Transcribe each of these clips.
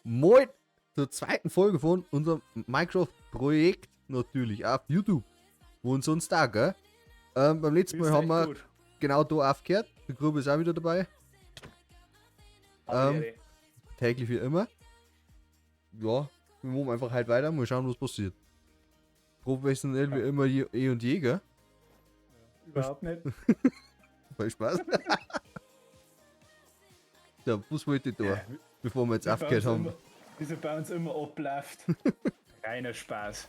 Moin zur zweiten Folge von unserem Minecraft-Projekt, natürlich auf YouTube. Wo uns sonst da, gell? Beim letzten Mal haben wir gut. genau da aufgehört. Der Grube ist auch wieder dabei. Täglich wie immer. Ja, wir machen einfach halt weiter. Mal schauen, was passiert. Professionell wie immer eh und je, gell? Überhaupt nicht. Viel Spaß. Ja, was wollte ich da, bevor wir jetzt aufgehört haben? Wieso bei uns immer abläuft. Reiner Spaß.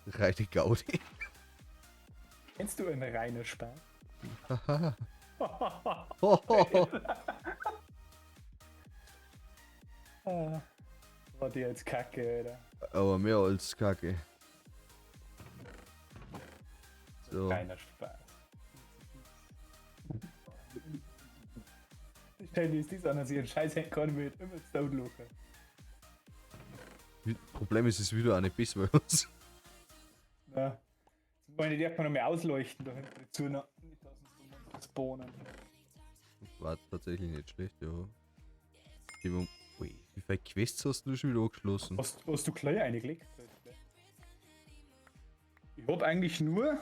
Reine Gaudi. Kennst du einen reiner Spaß? War die jetzt kacke, oder? Aber mehr als Kacke. So. Reiner Spaß. Stell dir das an, dass ich einen Scheiß hätte kann, mit immer zu downloaden. Problem ist, es ist wieder auch nicht besser bei uns. Ja. Jetzt wollen die direkt mal noch mehr ausleuchten, da hinten dazu noch. Nicht lassen sie uns spawnen. War tatsächlich nicht schlecht, ja. Ui, wie viele Quests hast du schon wieder angeschlossen? Hast du gleich eingelegt? Ich hab eigentlich nur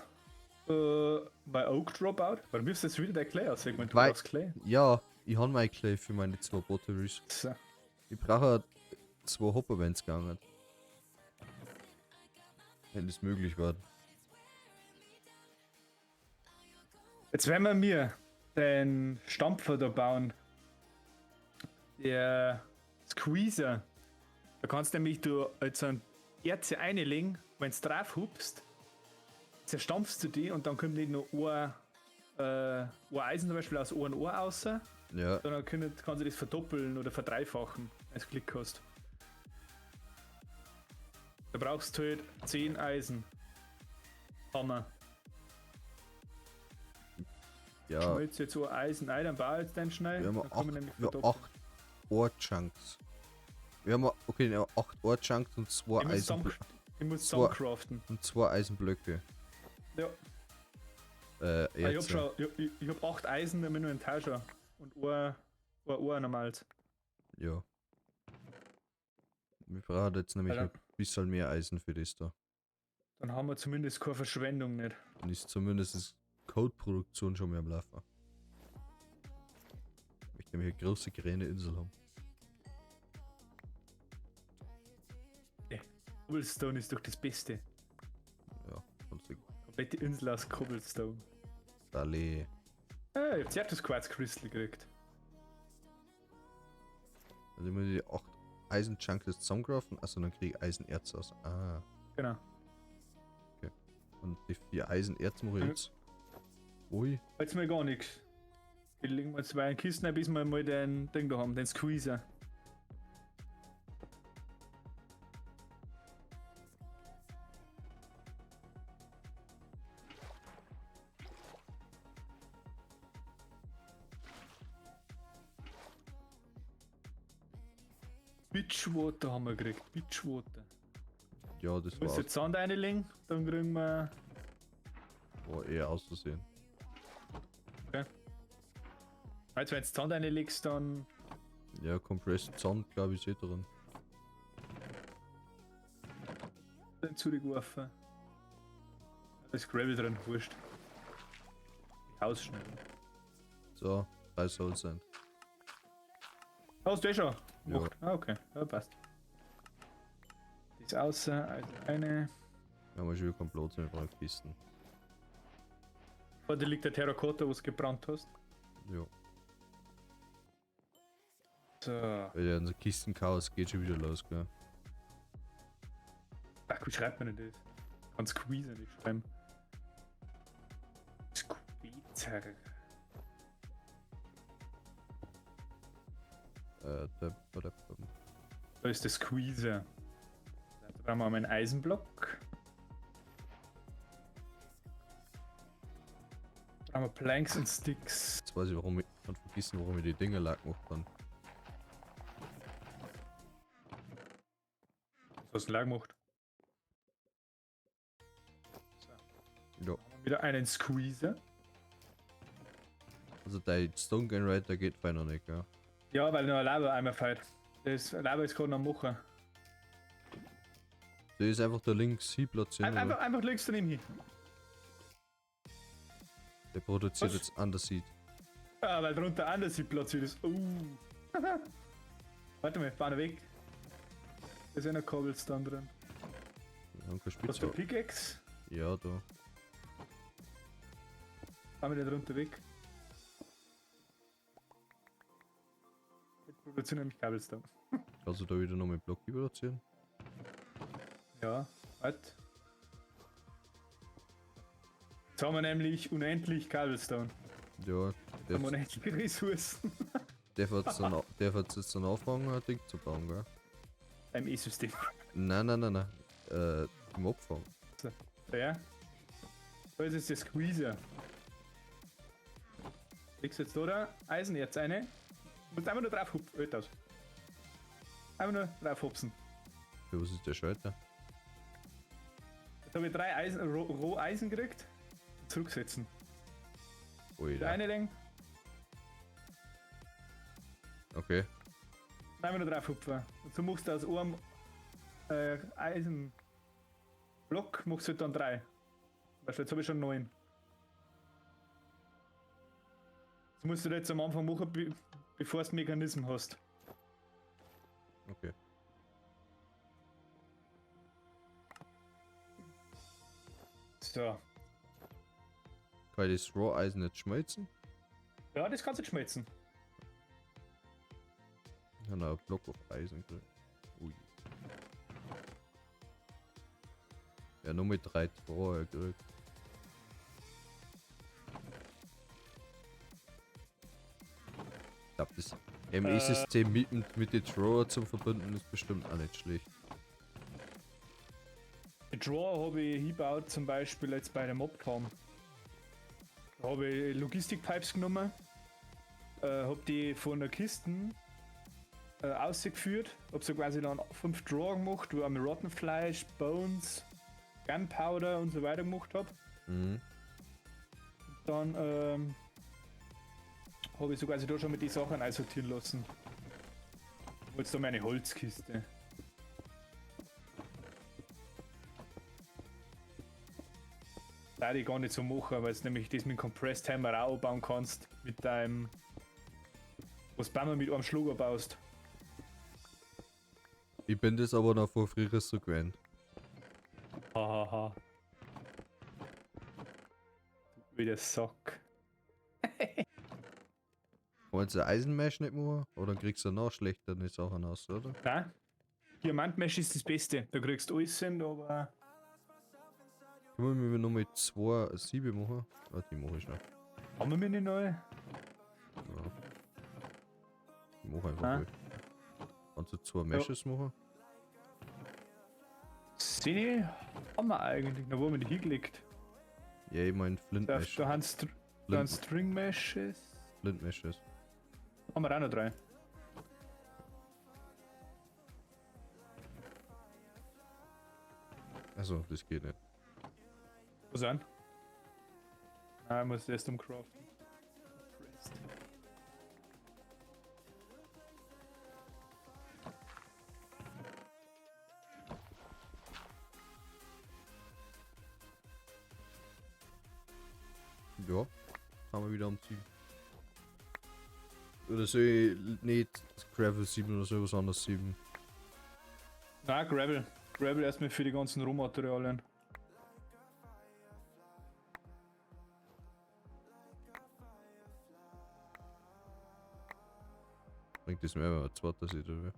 bei Oak Dropout. Warum wirst du jetzt wieder der Clay aussehen? Du brauchst Clay. Ja, ich habe mein Clay für meine 2 Batteries. So. Ich brauche 2 Hopper, wenn es gegangen. Wenn das möglich war. Jetzt werden wir mir den Stampfer da bauen. Der Squeezer. Da kannst du nämlich jetzt ein Erze einlegen, wenn du drauf hupst, zerstampfst du die und dann kommt nicht nur ein Eisen zum Beispiel aus einem Ohr raus, Ja. sondern kannst du das verdoppeln oder verdreifachen, wenn du Glück hast. Da brauchst du halt 10 Eisen. Hammer. Ja. Schmelzt jetzt so ein Eisen ein, dann bau jetzt den schnell. Wir haben dann kann man nämlich 8 verdoppeln. Ohr-Chunks. Wir haben okay, ja, 8 Ohr-Chunks und 2 Eisenblöcke. Ich muss zusammencraften. Und 2 Eisenblöcke. Ja. Jetzt. Ich hab 8 Eisen, damit nur ein Tauscher. Und ein Ohr normals. Ja. Wir brauchen jetzt nämlich ein bisschen mehr Eisen für das da. Dann haben wir zumindest keine Verschwendung nicht. Dann ist zumindest das Code-Produktion schon mehr am Laufen. Ich möchte nämlich eine große grüne Insel haben. Cobblestone ist doch das Beste. Ja, sonst Komplette Insel aus Cobblestone. Dale. Ah, ich hab zuerst das Quarz Crystal gekriegt. Also ich muss die 8 Eisen-Chunks jetzt zusammencraften, also dann kriege ich Eisenerz aus. Ah. Genau. Okay. Und die 4 Eisenerz mache ich jetzt. Ui. Jetzt mal gar nichts. Ich legen mal 2 Kisten, bis wir mal den Ding da haben, den Squeezer. Beachwater haben wir gekriegt, Beachwater. Ja, das Du musst war jetzt Sand reinlegen, dann kriegen wir. eher auszusehen. Okay. Also wenn du Sand reinlegst, dann. Ja, Compressed Sand, glaube ich, ist eh drin. Dann zurückgeworfen. Da ist Gravel drin, wurscht. Ausschneiden. So, 3 soll sein. Hast du eh schon? Ja. Gemacht? Ah, okay. Ja, passt. Das außer, also eine. Wir haben schon wieder keinen Platz mehr für Kisten. Oh, da liegt der Terrakotta, was du gebrannt hast. Ja. So. Ja, unser Kistenchaos geht schon wieder los, gell? Ach, wie schreibt man denn das? Kann Squeezer nicht schreiben. Squeezer. Da ist der Squeezer. Da brauchen wir einen Eisenblock. Da brauchen wir Planks und Sticks. Jetzt weiß ich, warum ich kann vergessen, warum ich die Dinger lag machen kann. Was hast du denn gemacht? So. Ja. Haben wir wieder einen Squeezer. Also der Stone Generator geht fein noch nicht, gell? Ja, weil nur Lava einmal fällt. Das Lava ist gerade noch am Machen. Der ist einfach da links hier platzieren. Einfach links daneben hin. Der produziert Was? jetzt Underseed. Ah, weil drunter anders sieht platziert ist. Warte mal, fahr weg. Da ist ja noch Cobblestone drin. Danke, Was Spitze. der Pickaxe? Ja, da. Fahren wir da drunter weg. Wir produzieren nämlich Cobblestone. Kannst du da wieder noch mit Block produzieren? Ja, halt. Jetzt haben wir nämlich unendlich Cobblestone. Ja, Wir haben unendliche Ressourcen. der wird jetzt dann anfangen, ein Ding zu bauen, gell? Beim E-System. Nein. Im Abfang. So, ja. Da ist jetzt der Squeezer. Legst jetzt da Eisenerz eine. Du musst einfach nur drauf hupfen. Einfach nur drauf hupsen. Für was ist der Schalter? Jetzt habe ich 3 Roh-Eisen gekriegt. Zurücksetzen. Der Alter. eine Länge. Okay. Einfach nur drauf hupfen. Und so machst du aus einem Eisenblock machst du halt dann 3. Weißt du, jetzt habe ich schon 9. Das musst du jetzt am Anfang machen, bevor du den Mechanismus hast. Okay. So. Kann ich das Raw-Eisen nicht schmelzen? Ja, das kannst du jetzt schmelzen. Ich habe einen Block auf Eisen gekriegt. Ui. Ja, nur mit 3 Rohr gekriegt. Ich glaube, das ME-System mit den Drawer zum Verbinden ist bestimmt auch nicht schlecht. Die Drawer habe ich hingebaut, zum Beispiel jetzt bei der Mobcom. Da habe ich Logistikpipes genommen, habe die von der Kiste ausgeführt, habe so quasi dann 5 Drawer gemacht, wo ich einmal Rottenfleisch, Bones, Gunpowder und so weiter gemacht habe. Mhm. Dann habe ich so quasi da schon mit den Sachen einsortieren lassen. Jetzt da meine Holzkiste. Da ich gar nicht so machen, weil es nämlich das mit dem Compressed Hammer auch bauen kannst. Mit deinem. Was du mit einem Schluger baust. Ich bin das aber noch von früher so gewöhnt. Hahaha. Wie der Sack. Kannst du Eisenmesh nicht machen? Oder kriegst du noch schlechtere Sachen aus, oder? Nein. Diamantmesh ist das Beste. Da kriegst du alles hin, aber. Können wir noch mit 2 7 machen? Ah, die mache ich noch. Haben wir mir nicht neu? Ja. Ich mache einfach Ah. mal. Kannst du 2 Meshes machen? Szene haben wir eigentlich. Da wo haben wir die hingelegt? Ja, ich mein Flint Da Mesh. haben String Meshes. Flint Meshes. Haben wir auch noch 3. Also, das geht nicht. Wo sind? Ah, ich muss erst umcraften. Ja, haben wir wieder am Ziel. Oder soll ich nicht Gravel 7 oder sowas anderes 7? Na, Gravel. Gravel erstmal für die ganzen Rohmaterialien. Bringt das mehr, wenn man zweiter sieht, oder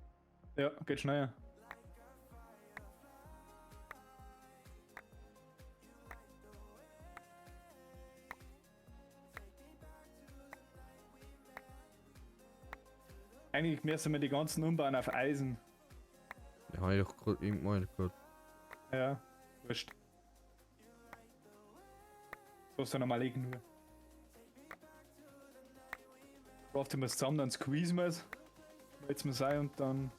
wie? Ja, geht schneller. Eigentlich müssen wir die ganzen umbauen auf Eisen. Ja, habe ich doch gerade irgendwann gehört. Ja, wurscht. So ist dann nochmal legen nur. Craften wir es zusammen, dann squeezen wir es. Jetzt mal sein und dann.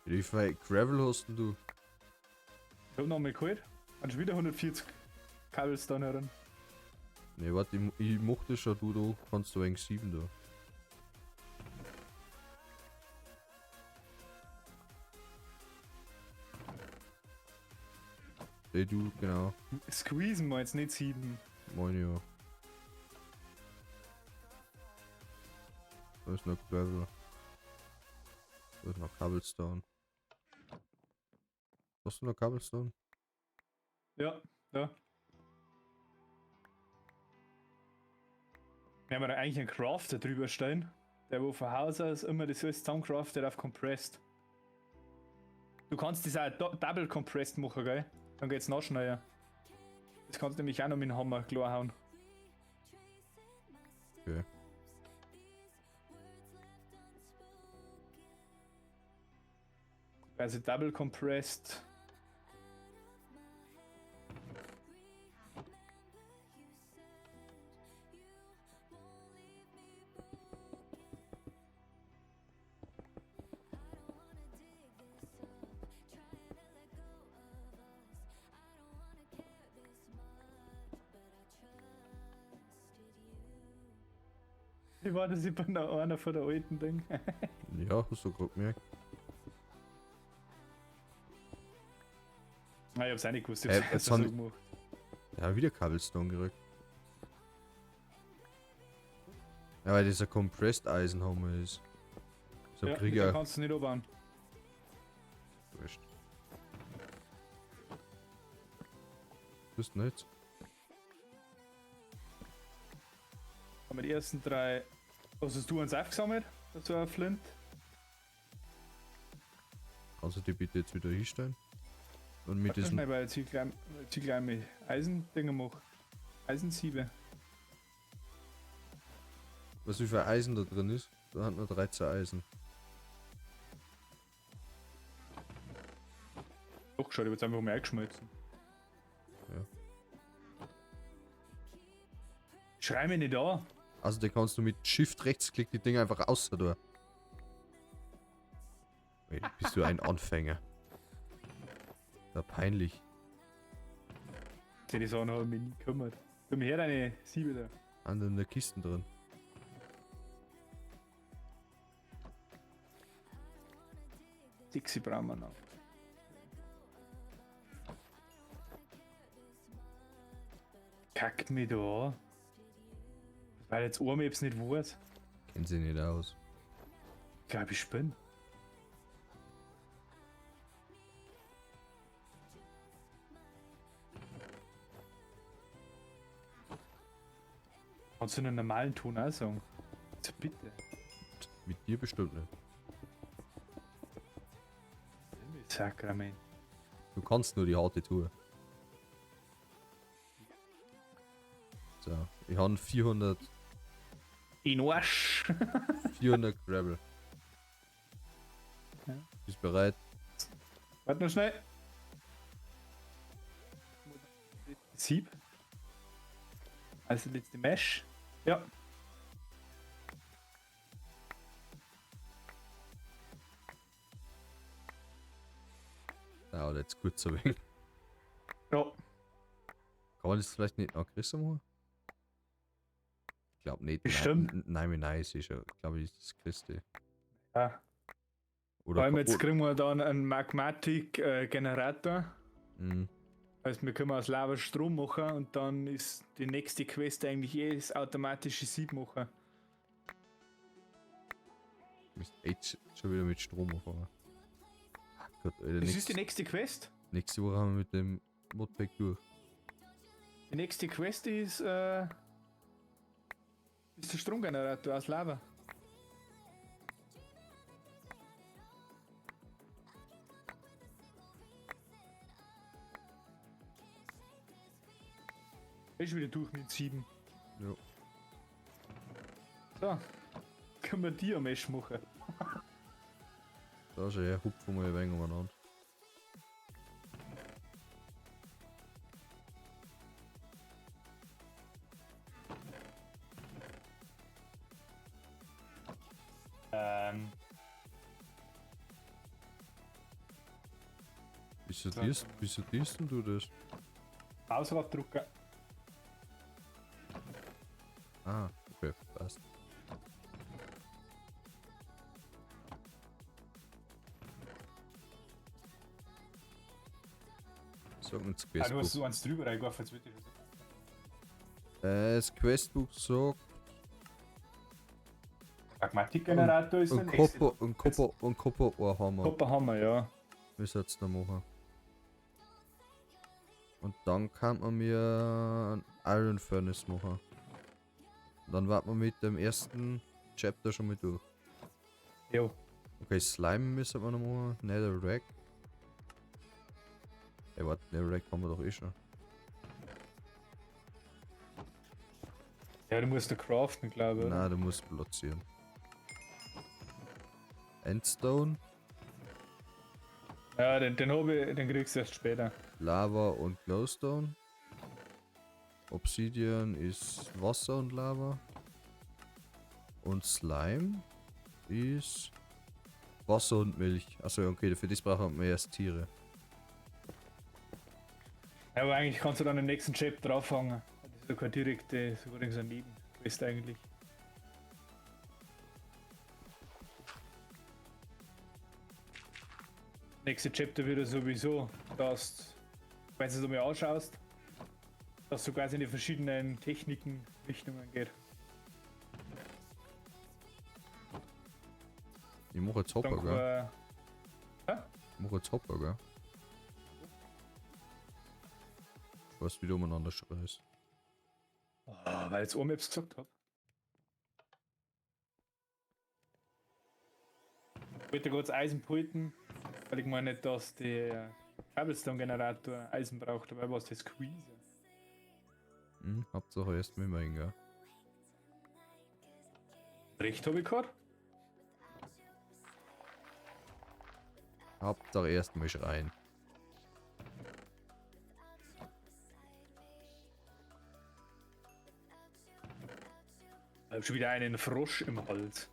Wie viel Gravel hast denn du? Ich hab noch mal geholt. Dann schon wieder 140 Cobblestone heran. Ne, warte, ich mach das schon, du kannst du eigentlich 7 da. du, genau. Squeezen wir jetzt nicht 7. Meine ja. Da ist noch Gravel. Da ist noch Cobblestone. Hast du noch Cobblestone? Ja, da. Wir haben da eigentlich einen Crafter drüber stehen, der wo von Haus aus immer das alles zusammencraftet auf Compressed. Du kannst das auch Double Compressed machen, gell? Dann geht's noch schneller. Das kannst du nämlich auch noch mit dem Hammer klar hauen. Okay. Also Double Compressed. Wie war das bei einer von der alten Ding? Ja, hast du gerade gemerkt. Ah, ich hab's auch nicht gewusst, ich hab's jetzt so haben- gemacht. Ja, wieder Cobblestone gerückt. Ja, weil dieser Compressed Eisenhammer ist. So Ja, krieg mit ich dem auch. kannst du nicht abbauen. Wurscht. Bist nicht? Haben wir die ersten 3. Was hast du uns aufgesammelt? So ein Flint? Kannst du die bitte jetzt wieder hinstellen? Und mit Warte diesem. schnell, weil ich gleich mit Eisendinger mache. Eisensiebe. Was wie viel Eisen da drin ist? Da hat nur 13 Eisen. Doch, schau, ich hab's einfach mal eingeschmolzen. Ja. Schrei mich nicht an. Also den kannst du mit Shift Rechtsklick die Dinger einfach außer da. Ey, bist du ein Anfänger. Da peinlich. Die Sachen habe ich mich nie gekümmert. Komm her, deine Siebe da. An in der Kisten drin. Dixie brauchen wir noch. Kackt mich da an. Weil jetzt Ohrmaps nicht weiß. Kennen sie nicht aus. Ich glaube, ich spinne. Kannst du einen normalen Ton auch sagen? Also bitte. Mit dir bestimmt nicht. Sakrament. Du kannst nur die harte Tour. So, ich habe 400 In Arsch! 400 Gravel. Ja. Bist bereit? Warte noch schnell. Sieb. Also letzte Mesh. Ja. Ja, jetzt kurz ein wenig. Ja. Kann man das vielleicht nicht noch größer machen? Ich glaube nicht. Bestimmt. Nein, ist ja, glaube ich, das Christi. Ja. Vor Oder allem jetzt kriegen wir dann einen Magmatic-Generator. Mhm. Also wir können aus Lava Strom machen und dann ist die nächste Quest eigentlich das automatische Sieb machen. Du bist echt schon wieder mit Strom anfangen. Ach Gott, Alter, Das ist die nächste Quest. nächste Woche haben wir mit dem Modpack durch. Die nächste Quest ist der Stromgenerator aus Lava. Ist wieder durch mit 7. Ja. So. Können wir Diamesh machen. Da schon her, hupfen wir ein wenig umeinander. Wieso diest denn du das? Auswahlabdrucker. Ah, okay, passt. So. Sag uns Ah, du hast Questbuch. so eins drüber reingeworfen, jetzt wird ich das. Das Questbuch sagt, Pragmatikgenerator ist der ein nächste. Kopper Warhammer. Kopper haben wir, ja. Wir soll's noch machen. Und dann kann man mir ein Iron Furnace machen. Dann warten wir mit dem ersten Chapter schon mal durch. Jo. Okay, Slime müssen wir noch machen. Netherrack. Ey, warte, Netherrack haben wir doch eh schon. Ja, du musst da craften, glaube ich. Nein, du musst platzieren. Endstone, Ja, den kriegst du erst später. Lava und Glowstone. Obsidian ist Wasser und Lava. Und Slime ist Wasser und Milch. Achso, okay, für das brauchen wir erst Tiere. Ja, aber eigentlich kannst du dann im nächsten Chapter drauffangen. Das ist ja kein direkte, sogar so ein Nebenquest eigentlich. Nächste Chapter wird ja sowieso, dass, wenn du es mal anschaust, dass du quasi in die verschiedenen Techniken, Richtungen geht. Ich mache jetzt Hopper, Dann gell? kann, Ich mache jetzt Hopper, gell? Ich weiß, wie du umeinander schreist. weil jetzt Omaps gesagt habe. Ich wollte kurz Eisen pulten, weil ich meine nicht, dass der Cobblestone-Generator Eisen braucht, aber was das Squeeze. Hauptsache erst mit mir, gell? Recht habe ich gehabt? Hauptsache erst mal schreien. Ich habe schon wieder einen Frosch im Hals.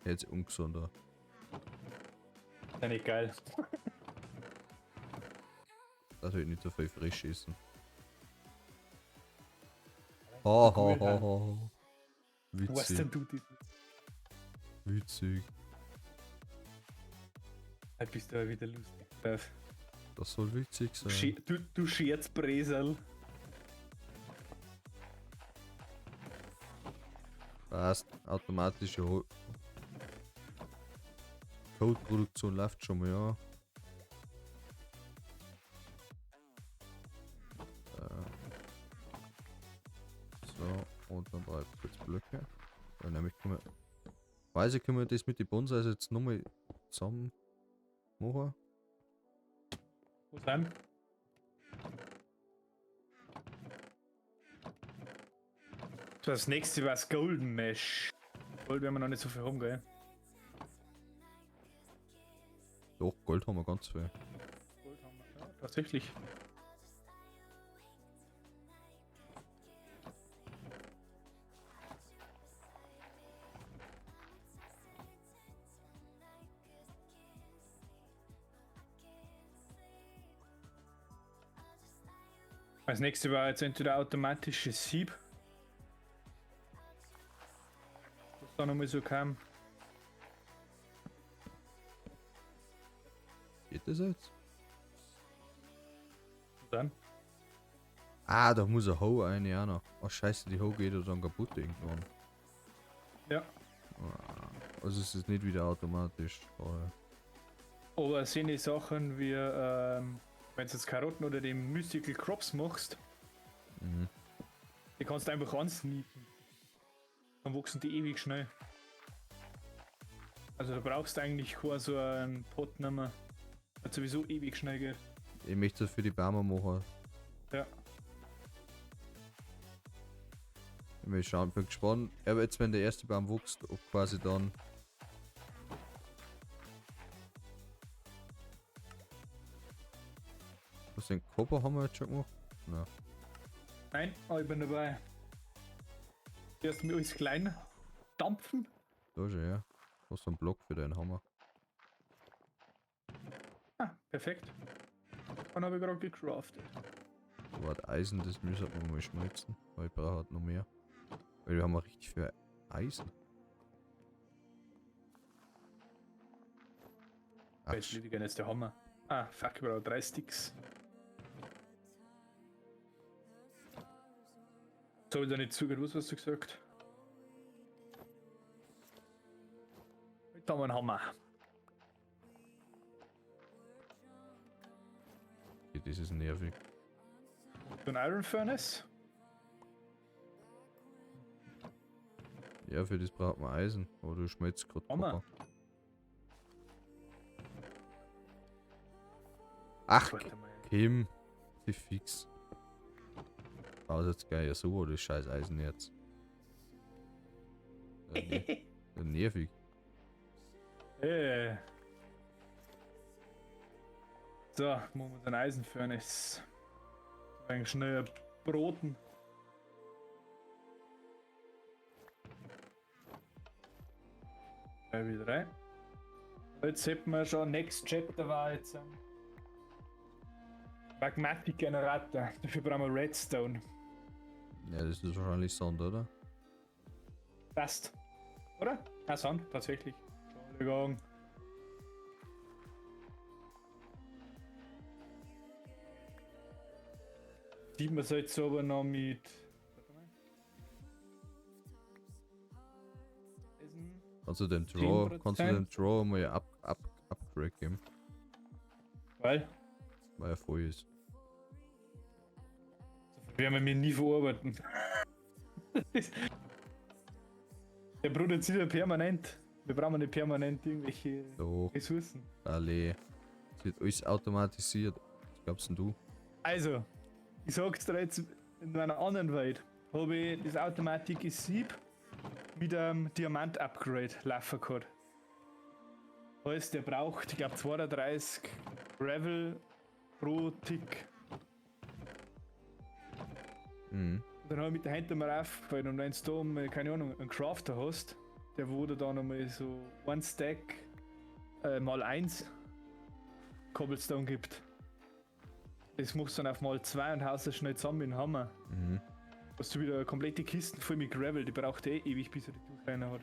Jetzt ungesunder. Ist ja nicht geil. Das wird nicht so viel frisch essen. Ha ha ha ha. Was Witzig, denn du das? witzig. Jetzt bist du ja wieder lustig. Darf. Das soll witzig sein. Du Scherzbresel. Passt, automatische Codeproduktion läuft schon mal, ja. So, und dann brauche ich kurz Blöcke. Ja, nämlich können wir das mit den Bonsais jetzt nochmal zusammen machen. Wo sind? So, das nächste war das Golden Mesh. Gold werden wir noch nicht so viel haben, gell? Doch, Gold haben wir ganz viel. Gold haben wir, ja, tatsächlich. Als nächstes war jetzt entweder automatisches Sieb. Was da nochmal so kam. Geht das jetzt? Und dann? Ah, da muss ein Hoe rein, ja noch. Oh scheiße, die Hoe geht ja dann kaputt irgendwann. Ja. Also es ist nicht wieder automatisch. Aber es sind die Sachen wie, wenn du jetzt Karotten oder die Mystical Crops machst, Mhm. die kannst du einfach ansneaken. Dann wachsen die ewig schnell. Also da brauchst du eigentlich keinen so einen Pot nehmen, weil sowieso ewig schnell geht. Ich möchte das für die Bäume machen. Ja. Bin gespannt. Aber jetzt, wenn der erste Baum wächst, ob quasi dann. Was den Kopper haben wir jetzt schon gemacht? Nein. Nein, aber ich bin dabei. Erst mit alles klein dampfen. Da schon, ja. Was für ein Block für deinen Hammer. Ah, perfekt. Dann habe ich gerade gecraftet. Warte, Eisen, das müssen wir mal schmelzen. Weil ich brauche halt noch mehr. Weil wir haben auch richtig viel Eisen. Ach, Jetzt ledigen ist der Hammer. Ah, fuck, ich brauche 3 Sticks. So, ich da nicht zugehört, was hast du gesagt? Da haben wir einen Hammer. okay, das ist nervig. So ein Iron Furnace. Ja, für das braucht man Eisen. Aber du schmelzt gerade Hammer. Copper. Ach, Warte mal. Kim. Die fix. Aber jetzt geil, ja so, das scheiß Eisenerz. Ja, nervig. So, machen wir den Eisenfurnace. Eigentlich schnell broten. Wieder rein. Jetzt hätten wir schon, Next Chapter war jetzt Magmatic Generator. Dafür brauchen wir Redstone. Ja, das ist wahrscheinlich Sand, oder? Passt. Oder? Ah, Sand, tatsächlich. Entschuldigung. Sieht man es jetzt aber noch mit. Warte mal. Eisen. Kannst du dem Draw mal Upgrade geben, Weil? weil er voll ist. So werden wir mir nie verarbeiten. Der produziert ja permanent. Wir brauchen nicht permanent irgendwelche Doch, Ressourcen. alle. Es wird alles automatisiert. Was glaubst denn du? Also, ich sag's dir jetzt, in meiner anderen Welt habe ich das automatische Sieb mit einem Diamant-Upgrade laufen gehabt. Heißt, der braucht, ich glaube, 32 Gravel pro Tick. Mhm. Und dann habe ich mit der Hand mal aufgefallen und wenn du da mal, keine Ahnung, einen Crafter hast, der wo dir dann einmal so ein Stack mal 1 Cobblestone gibt. Das machst du dann auf mal 2 und haust das schnell zusammen mit dem Hammer. Mhm. Hast du wieder eine komplette Kisten voll mit Gravel, die braucht eh ewig, bis er die durchrennen hat.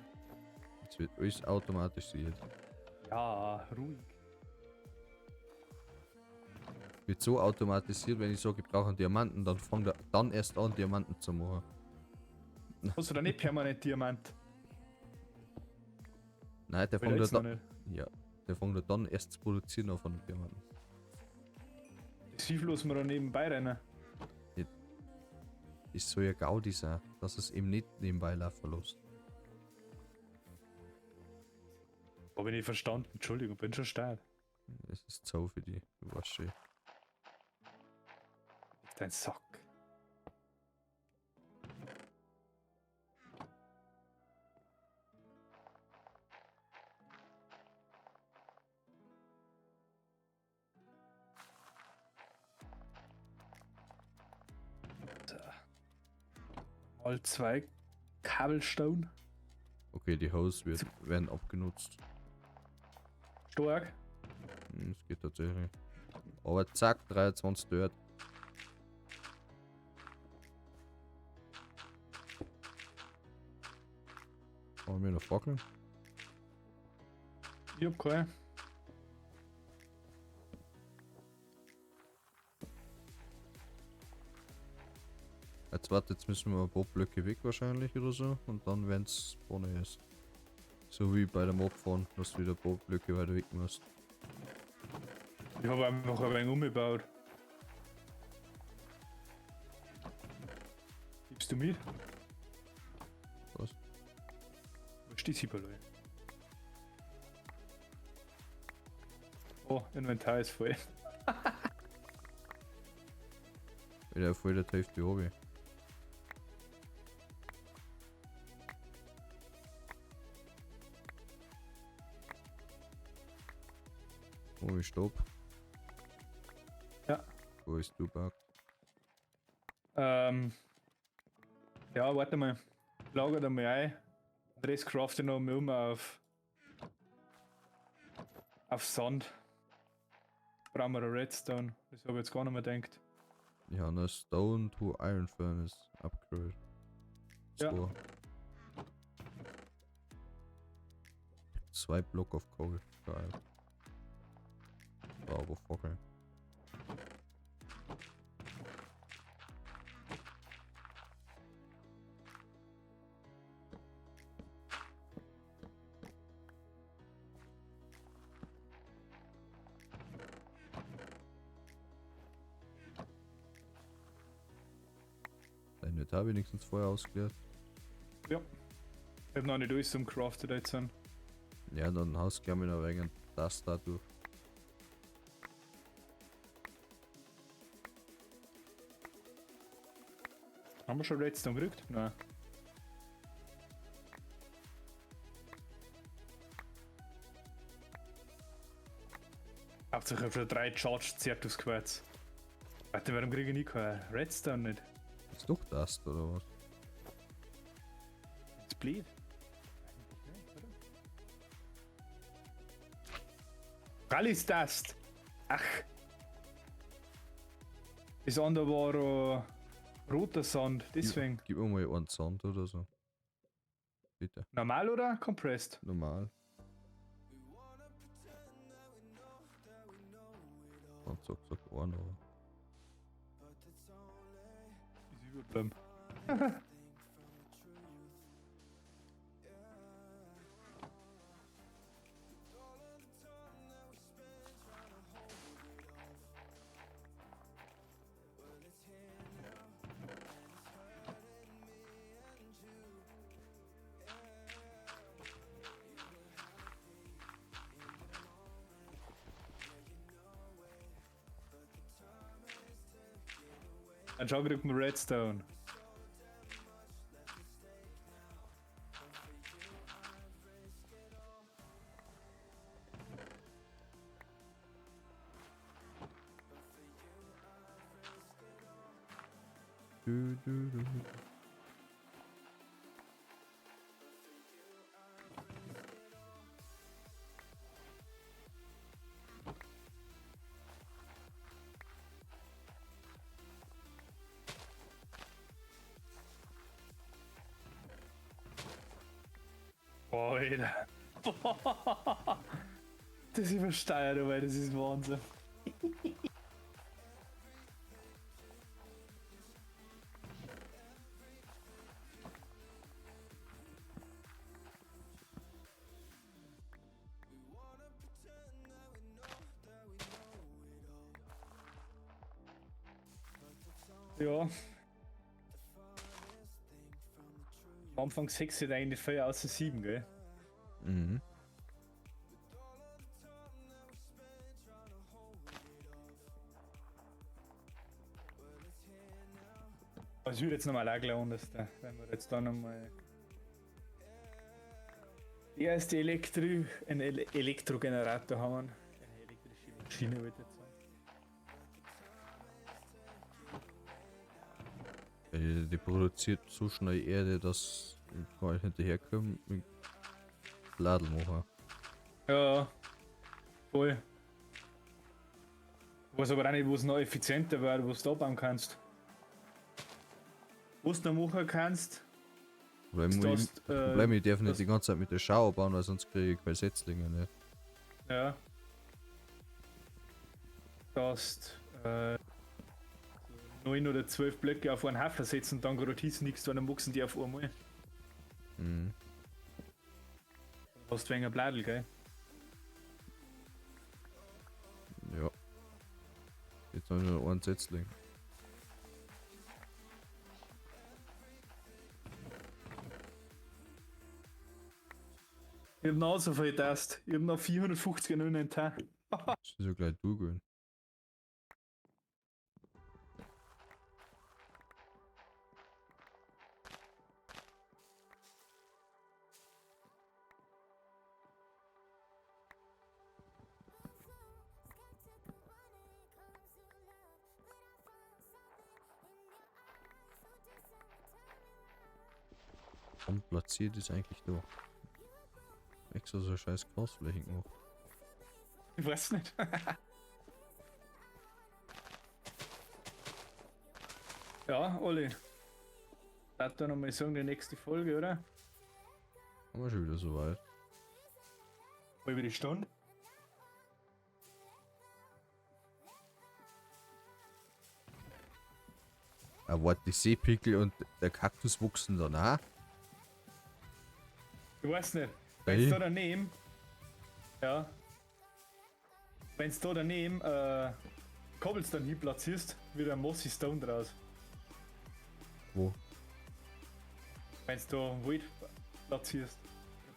Es wird alles automatisiert. Ja, ruhig. Wird so automatisiert, wenn ich sage, ich brauche einen Diamanten, dann fängt er dann erst an, Diamanten zu machen. Hast du da nicht permanent Diamant? Nein, der Weil fängt jetzt ja noch dann. nicht. Ja, der fängt ja dann erst zu produzieren auf einen Diamanten. Das Vieh lassen wir da nebenbei rennen. Ist so ja Gaudi sein, dass es eben nicht nebenbei laufen lässt. Habe ich nicht verstanden, Entschuldigung, bin schon stark. Es ist so für die, du weißt schon. Dein Sack. So. Mal 2 Kabelstone. Okay, die Hose werden abgenutzt. Stark. Es geht tatsächlich. Aber zack, 23 Dirt. Haben wir noch Fackeln? Ich hab keine. Jetzt warte, jetzt müssen wir ein paar Blöcke weg wahrscheinlich oder so. Und dann wenn es vorne ist. So wie bei der Mobfahren, dass du wieder ein paar Blöcke weiter weg musst. Ich habe einfach ein wenig umgebaut. Gibst du mit? Was? Wo steht sie bei Leute? Oh, Inventar ist voll. Wieder voll der Hälfte oben. Wo ist Stopp? Ja. Wo ist du, Bug? Ja, warte mal. Lager da mal ein. Den Rest crafte ich noch mal um auf Sand. Brauchen wir eine Redstone. Das habe ich jetzt gar nicht mehr gedacht. Ich habe eine Stone to Iron Furnace Upgrade. Ja. So. 2 Block of Coal. Geil. sauber fackeln. Dein Inventar wenigstens vorher ausgeleert. Ja. Ich hab noch nicht alles zum Crafted jetzt an. Ja, dann haust du gerne mit einer wegen das da durch. Haben wir schon Redstone gerückt? Nein. Hauptsache für 3 Charged Certus Quartz. Warte, warum kriege ich nie kein Redstone nicht? Ist doch das oder was? It's bleed. Rallis Dust! Ach! Das andere war roter Sand, deswegen. Gib mir mal einen Sand oder so. Bitte. Normal oder compressed? Normal. Und zack, einen aber. Ist überbleiben. Dann schau kriegt man Redstone. Du, du, du. Boah, Alter. Boah. Das übersteuert, aber das ist Wahnsinn. Ja. Am Anfang 6 hat eigentlich viel außer 7, gell? Mhm. Also ich würde jetzt nochmal auch glauben, dass da, wenn wir jetzt da nochmal die erste einen Elektrogenerator haben. Eine elektrische Maschine würde ich jetzt sagen. Die produziert so schnell Erde, dass ich gar nicht hinterherkomme mit Ladel machen. Ja, voll. Ich weiß aber auch nicht, wo es noch effizienter wäre, wo du da bauen kannst. Was du noch machen kannst, Problem, ich darf nicht die ganze Zeit mit der Schauer bauen, weil sonst kriege ich keine Setzlinge nicht. ja. Dass 9 oder 12 Blöcke auf einen Haufen setzen und dann gerade hieß nichts, dann wachsen die auf einmal. Mhm. Hast du wegen ein Bladel, gell? Ja. Jetzt habe ich nur einen Setzling. Ich hab noch so viel Tast. Ich hab noch 450 in Inventar. Das ist ja gleich durchgehen. Und platziert ist eigentlich da. Extra so scheiß Großflächen gemacht. Ich weiß nicht. Ja, Olli. Darf da nochmal sagen, die nächste Folge, oder? Haben wir schon wieder so weit. Halbe die Stunde. warte, die Seepickel und der Kaktus wuchsen danach. Ich weiß nicht. Wenn Hey. du da daneben. Ja. Wenn du da daneben Cobblestone hier platzierst, wird ein Mossy Stone draus. Wo? Wenn du da Wald platzierst.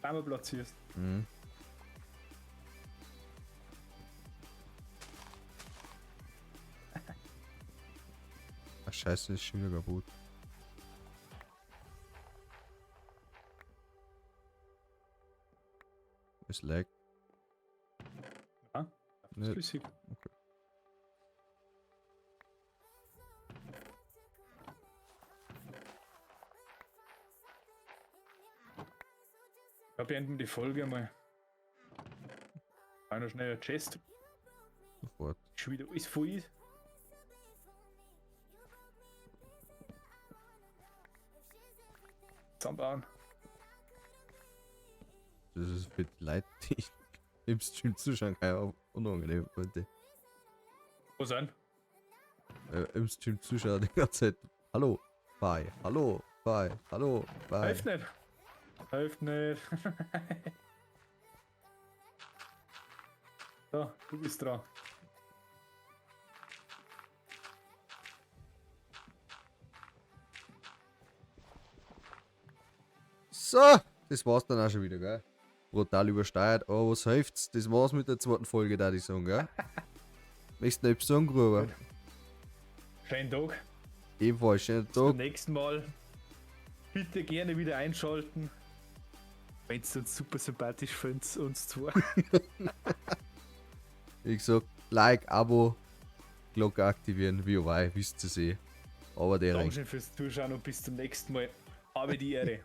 Bäume platzierst. Mhm. Ach scheiße, ist schon wieder kaputt. Es lag. Ja, das ist Nicht. flüssig. Ja, beenden wir die Folge mal. Einer schnell ein Chest. Sofort. Schon wieder alles voll ist. Zusammenbauen. Das ist für die Leute, die im Stream zuschauen, kein unangenehm heute. Wo sind? Im Stream zuschauen die ganze Zeit. Hallo, bye, hallo, bye, hallo, bye. Hilft nicht. Hilft nicht. So, du bist dran. So, das war's dann auch schon wieder, gell? Brutal übersteuert, aber was hilft's? Das war's mit der zweiten Folge, da ich sagen, gell? Möchtest du noch etwas sagen, Gruber? Schönen Tag. Ebenfalls, schönen Bis zum Tag. nächsten Mal. Bitte gerne wieder einschalten. Wenn es uns super sympathisch findet, uns zwei. Wie gesagt, Like, Abo, Glocke aktivieren, wie auch wisst ihr eh. Aber der Dankeschön fürs Zuschauen und bis zum nächsten Mal. Habe die Ehre.